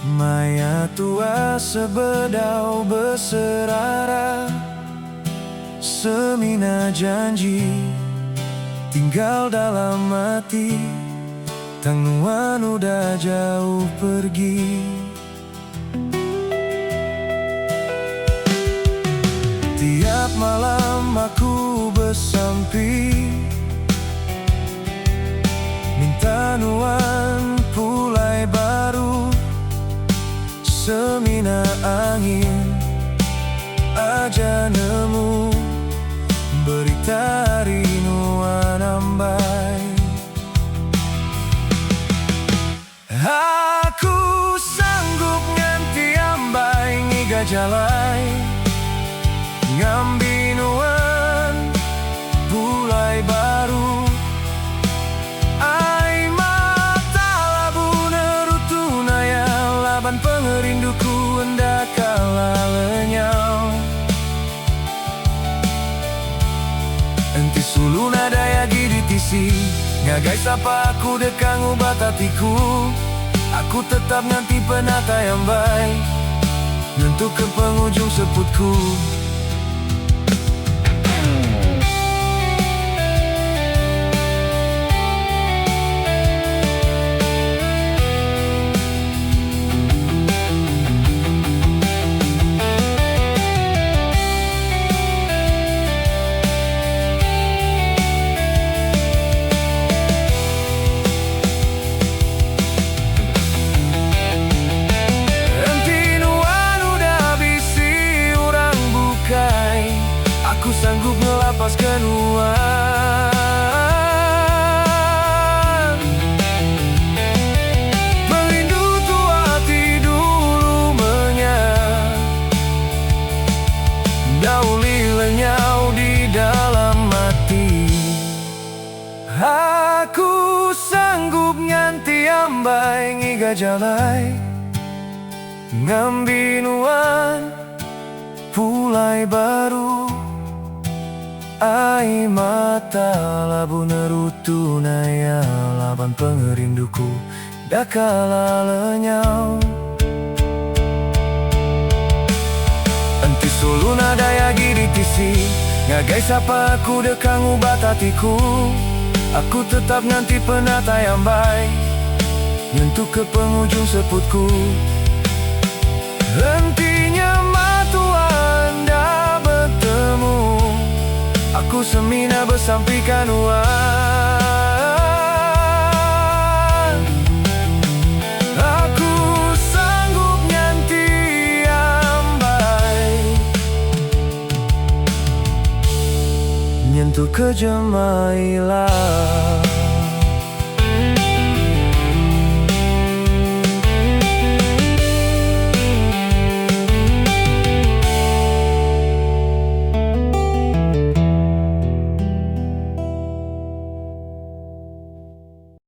Maya tua sebedau berserara, semina janji tinggal dalam hati. Tangnuan udah jauh pergi. Tiap malam aku bersampi, minta nuan pulai baru. Semina angin aja nemu berita rinuan ambai. Aku sanggup nganti ambai ngiga jalai, ngambi nuan pulai baru. Ai mata labu nerutu naya laban pengerinduku hendak kalah lenyau. Enti sulu nada yagi ditisi, ngagai sapa aku dekang ubat hatiku. Aku tetap nanti penata yang baik, nentu ke penghujung seputku. Aku sanggup melepaskan uang, merindu tua hati dulu menyang, dauli lenyau di dalam hati. Aku sanggup nganti ambai ngiga jalai, ngambi nuan pulai baru. Ai mata labu nerutu naya laban pengerinduku dakala lenyau. Enti sulu nada yagi ditisi, ngagai sapa aku dekang ubat hatiku. Aku tetap nanti penata yang baik, nyentuh ke penghujung seputku. Hentinya matua anda bertemu, aku semina bersampikan uang. Aku sanggup nyanti ambai, nyentuh ke jemailah.